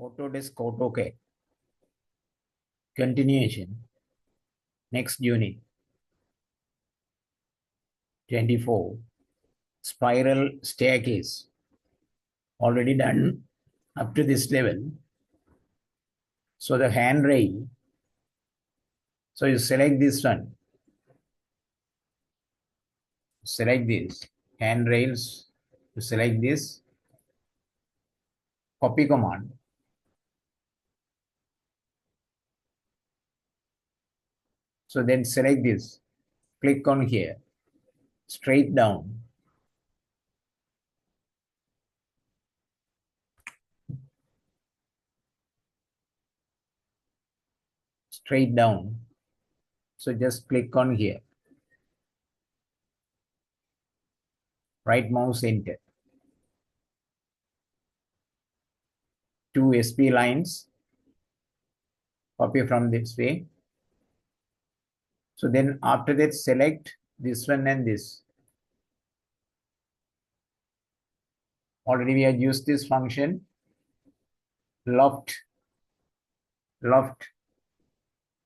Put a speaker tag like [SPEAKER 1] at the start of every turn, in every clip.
[SPEAKER 1] Autodesk Autocad. Continuation. Next unit. 24. Spiral staircase. Already done up to this level. So the handrail. So you select this one. Select this. Handrails. You select this. Copy command. So then select this. Click on here. Straight down. Straight down. So just click on here. Right mouse enter. 2 SP lines. Copy from this way. So then after that, select this one and this. Already we have used this function, loft.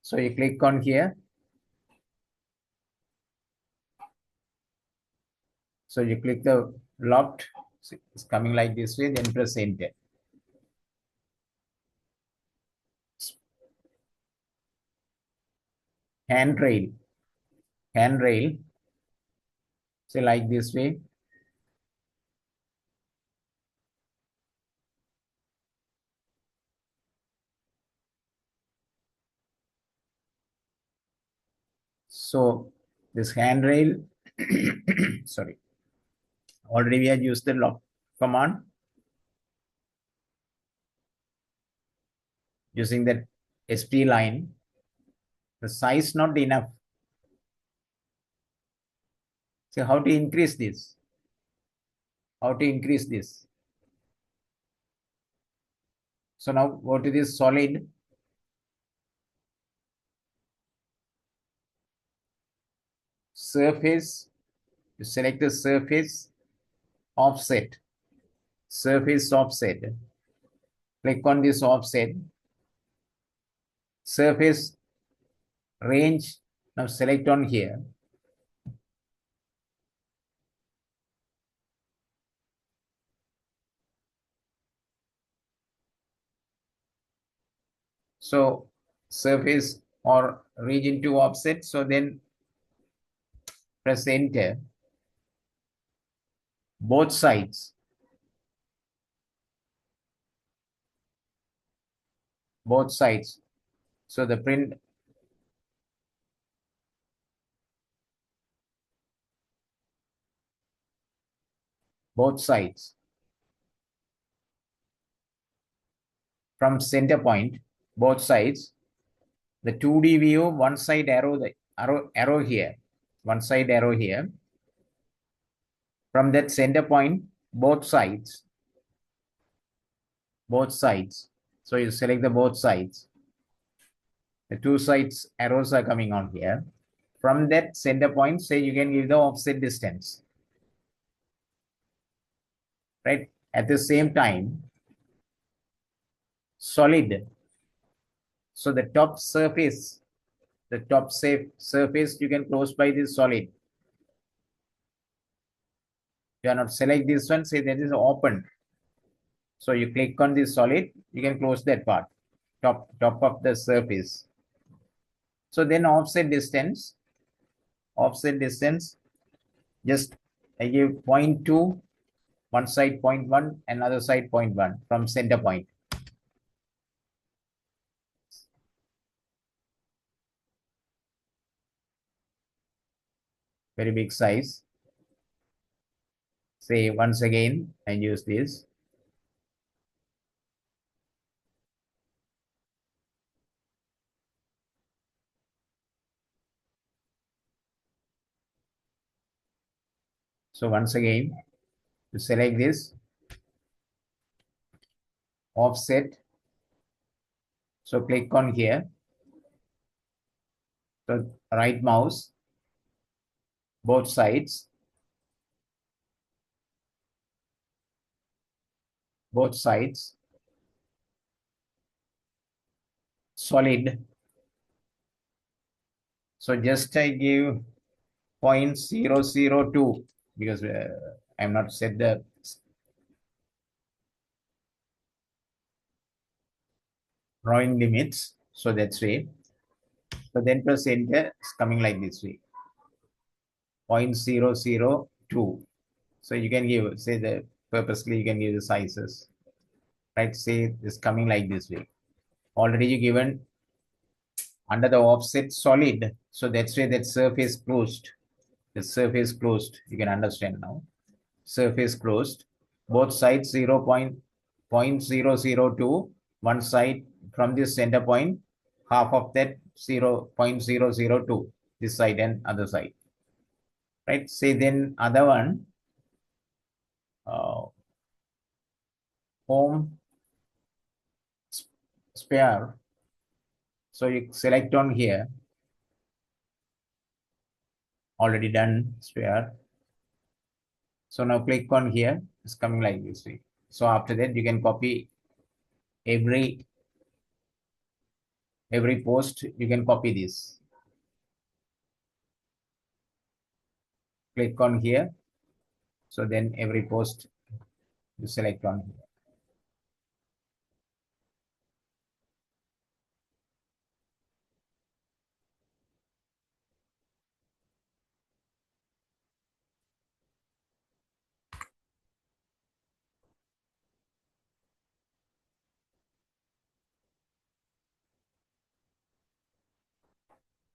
[SPEAKER 1] So you click on here. So you click the loft. It's coming like this way, then press enter. Handrail. So like this way. So this handrail, sorry, already we have used the loft command. Using that SP line, the size not enough. So how to increase this? So now go to this solid. Surface. You select the surface offset. Click on this offset. Surface range. Now select on here. So surface or region to offset. So then press enter. Both sides. So the print. Both sides. From center point, both sides. The 2D view, one side arrow, arrow here. One side arrow here. From that center point, both sides. So you select the both sides. The two sides arrows are coming on here. From that center point, say you can give the offset distance. Right? At the same time, solid. So the top surface, you can close by this solid. You are not select this one, say that is open. So you click on this solid, you can close that part, top of the surface. So then offset distance, just I give 0.2, one side 0.1, another side 0.1 from center point. Very big size. Say once again, I use this. So once again, you select this, offset. So click on here. So right mouse, both sides. solid. So just I give 0.002 because I'm not set the drawing limits. So that's way. So then press enter, it's coming like this way. 0.002. So you can give, say the purposely you can give the sizes. Right? Say it's coming like this way. Already you given under the offset solid. So that's why that surface closed. The surface closed. You can understand now. Surface closed. Both sides 0.002. One side from this center point, half of that 0.002. This side and other side. Right? Say then other one. Home spare. So you select on here. Already done spare. So now click on here. It's coming like this way. So after that, you can copy every post. You can copy this. Click on here. So then every post you select on here.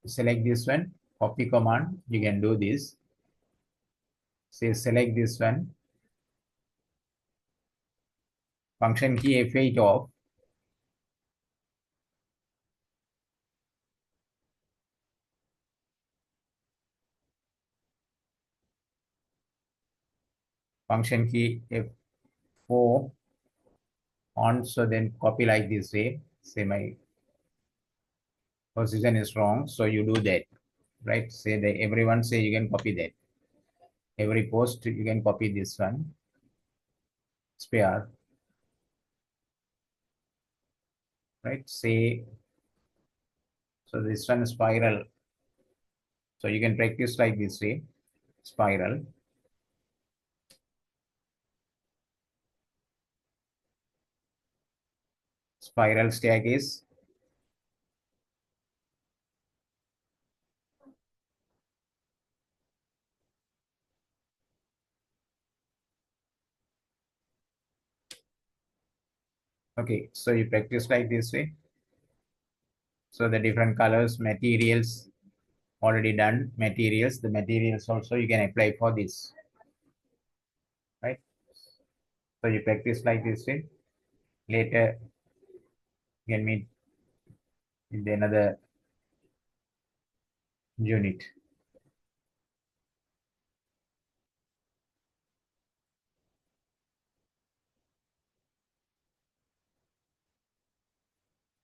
[SPEAKER 1] Select this one. Copy command. You can do this. Say select this one. Function key F8 off. Function key F4 on. So then copy like this way. Say my position is wrong. So you do that. Right? Say that everyone say you can copy that. Every post you can copy this one. Spare. Right? Say so this one is spiral. So you can practice like this way. Spiral. Spiral staircase. Okay, so you practice like this way. So the different colors, materials already done. Materials, the materials also you can apply for this. Right? So you practice like this way. Later you can meet with another unit.